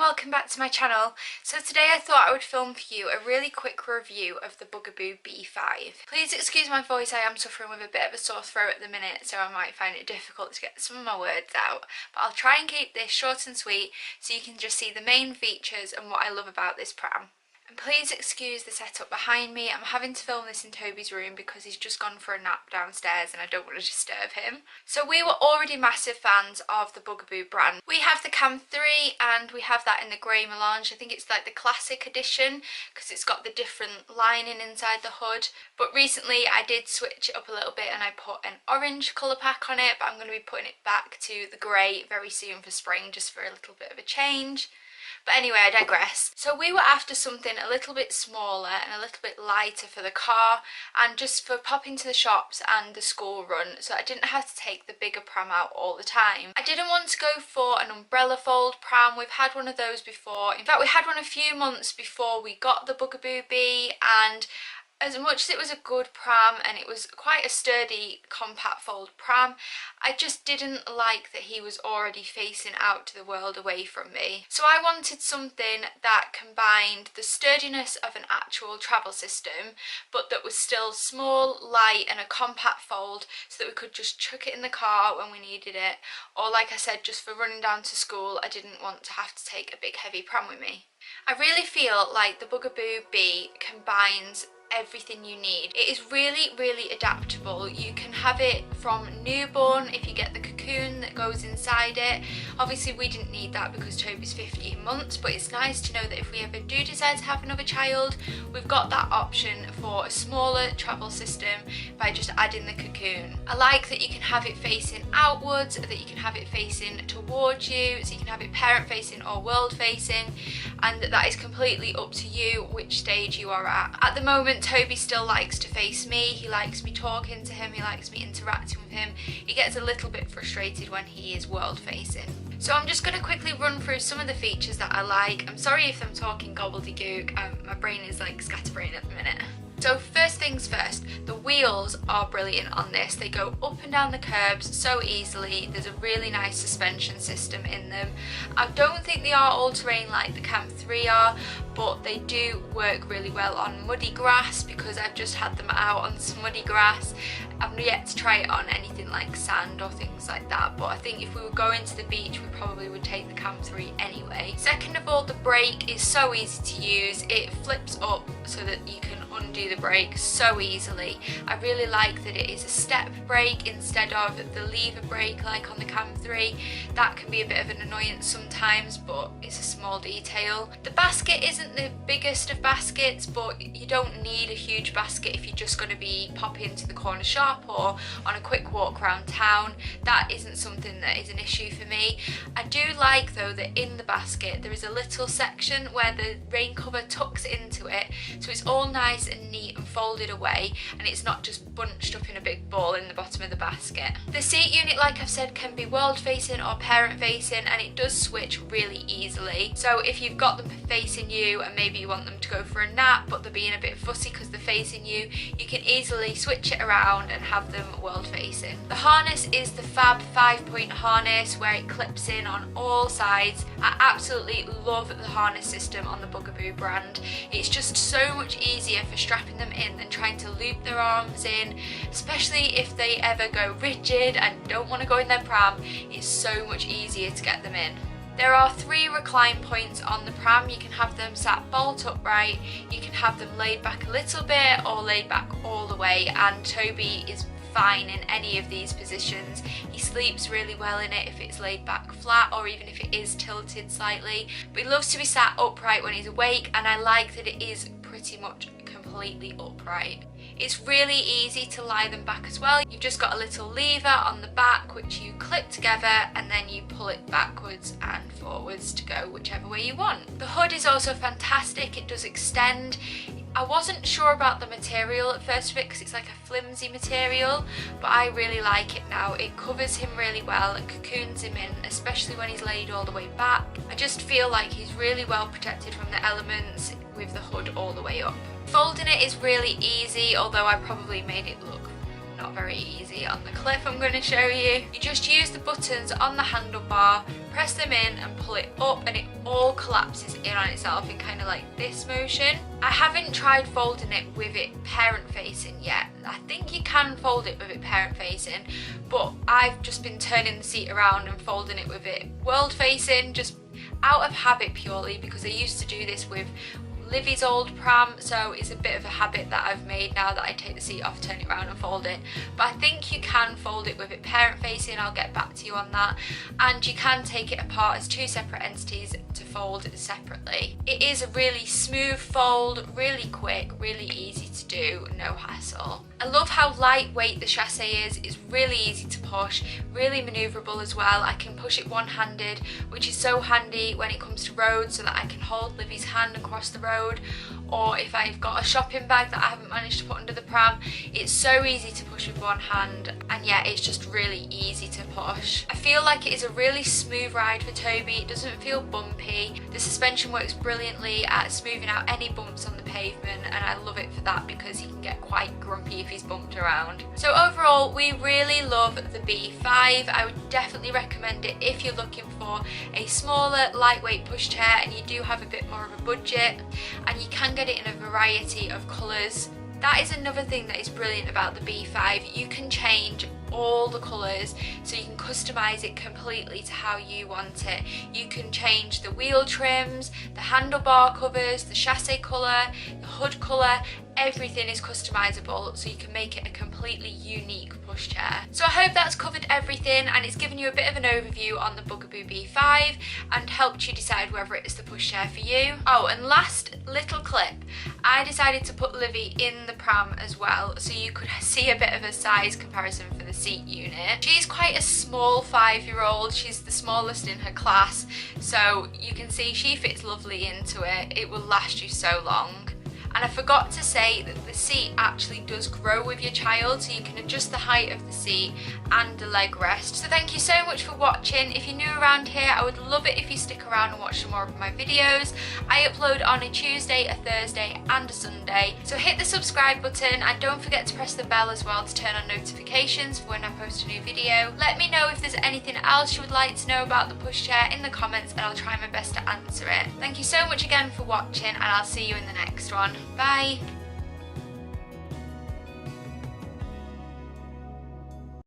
welcome back to my channel. So today I thought I would film for you a really quick review of the Bugaboo B5. Please excuse my voice, I am suffering with a bit of a sore throat at the minute, so I might find it difficult to get some of my words out, but I'll try and keep this short and sweet so you can just see the main features and what I love about this pram. And please excuse the setup behind me. I'm having to film this in Toby's room because he's just gone for a nap downstairs and I don't want to disturb him. So we were already massive fans of the Bugaboo brand. We have the Cam 3 and we have that in the grey melange. I think it's like the classic edition because it's got the different lining inside the hood. But recently I did switch it up a little bit and I put an orange colour pack on it, but I'm going to be putting it back to the grey very soon for spring, just for a little bit of a change. But anyway, I digress. So we were after something a little bit smaller and a little bit lighter for the car and just for popping to the shops and the school run, so I didn't have to take the bigger pram out all the time. I didn't want to go for an umbrella fold pram. We've had one of those before. In fact, we had one a few months before we got the Bugaboo B, and as much as it was a good pram and it was quite a sturdy compact fold pram, I just didn't like that he was already facing out to the world away from me. So I wanted something that combined the sturdiness of an actual travel system, but that was still small, light and a compact fold so that we could just chuck it in the car when we needed it. Or like I said, just for running down to school, I didn't want to have to take a big heavy pram with me. I really feel like the Bugaboo B combines everything you need. It is really adaptable. You can have it from newborn if you get the cocoon that goes inside it. Obviously we didn't need that because Toby's 15 months, but it's nice to know that if we ever do decide to have another child, we've got that option for a smaller travel system by just adding the cocoon. I like that you can have it facing outwards, that you can have it facing towards you, so you can have it parent facing or world facing, and that is completely up to you which stage you are at. At the moment Toby still likes to face me, he likes me talking to him, he likes me interacting with him. He gets a little bit frustrated when he is world facing. So I'm just going to quickly run through some of the features that I like. I'm sorry if I'm talking gobbledygook, my brain is like scatterbrain at the minute. So first things first, the wheels are brilliant on this. They go up and down the curbs so easily. There's a really nice suspension system in them. I don't think they are all-terrain like the Cam 3 are, but they do work really well on muddy grass because I've just had them out on some muddy grass. I've yet to try it on anything like sand or things like that, but I think if we were going to the beach we probably would take the Cam 3 anyway. Second of all, the brake is so easy to use. It flips up so that you can undo the brake so easily. I really like that it is a step brake instead of the lever brake like on the Cam 3. That can be a bit of an annoyance sometimes, but it's a small detail. The basket isn't the biggest of baskets, but you don't need a huge basket if you're just going to be popping to the corner shop or on a quick walk around town. That isn't something that is an issue for me. I do like though that in the basket there is a little section where the rain cover tucks into it, so it's all nice and neat and folded away and it's not just bunched up in a big ball in the bottom of the basket. The seat unit, like I've said, can be world facing or parent facing, and it does switch really easily. So if you've got them facing you and maybe you want them to go for a nap but they're being a bit fussy because they're facing you, you can easily switch it around and have them world facing. The harness is the fab 5-point harness where it clips in on all sides. I absolutely love the harness system on the Bugaboo brand. It's just so much easier for strapping them in than trying to loop their arms in, especially if they ever go rigid and don't want to go in their pram. It's so much easier to get them in. There are 3 recline points on the pram. You can have them sat bolt upright, you can have them laid back a little bit or laid back all the way, and Toby is fine in any of these positions. He sleeps really well in it if it's laid back flat or even if it is tilted slightly, but he loves to be sat upright when he's awake, and I like that it is pretty much completely upright. It's really easy to lie them back as well. You've just got a little lever on the back which you clip together and then you pull it backwards and forwards to go whichever way you want. The hood is also fantastic. It does extend. I wasn't sure about the material at first of it because it's like a flimsy material, but I really like it now. It covers him really well and cocoons him in, especially when he's laid all the way back. I just feel like he's really well protected from the elements with the hood all the way up. Folding it is really easy, although I probably made it look not very easy on the clip I'm going to show you. You just use the buttons on the handlebar, press them in and pull it up, and it all collapses in on itself in kind of like this motion. I haven't tried folding it with it parent facing yet. I think you can fold it with it parent facing, but I've just been turning the seat around and folding it with it world facing, just out of habit purely, because I used to do this with Livy's old pram, so it's a bit of a habit that I've made now that I take the seat off, turn it around and fold it. But I think you can fold it with it parent facing, I'll get back to you on that. And you can take it apart as two separate entities to fold separately. It is a really smooth fold, really quick, really easy to do, no hassle. I love how lightweight the chassis is. It's really easy to push, really manoeuvrable as well. I can push it one-handed, which is so handy when it comes to roads, so that I can hold Livy's hand and cross the road, or if I've got a shopping bag that I haven't managed to put under the pram. It's so easy to push with one hand, and yeah, it's just really easy to push. I feel like it is a really smooth ride for Toby. It doesn't feel bumpy. The suspension works brilliantly at smoothing out any bumps on the pavement, and I love it for that because he can get quite grumpy if he's bumped around. So overall, we really love the B5. I would definitely recommend it if you're looking for a smaller, lightweight pushchair and you do have a bit more of a budget, and you can get it in a variety of colours. That is another thing that is brilliant about the B5. You can change all the colours, so you can customise it completely to how you want it. You can change the wheel trims, the handlebar covers, the chassis colour, the hood colour. Everything is customisable, so you can make it a completely unique pushchair. So I hope that's covered everything, and it's given you a bit of an overview on the Bugaboo B5 and helped you decide whether it's the pushchair for you. Oh, and last little clip, I decided to put Livy in the pram as well, so you could see a bit of a size comparison for the seat unit. She's quite a small 5-year-old. She's the smallest in her class, so you can see she fits lovely into it. It will last you so long. And I forgot to say that the seat actually does grow with your child, so you can adjust the height of the seat and the leg rest. So thank you so much for watching. If you're new around here, I would love it if you stick around and watch some more of my videos. I upload on a Tuesday, a Thursday and a Sunday, so hit the subscribe button and don't forget to press the bell as well to turn on notifications for when I post a new video. Let me know if there's anything else you would like to know about the pushchair in the comments, and I'll try my best to answer it. Thank you so much again for watching, and I'll see you in the next one. Bye!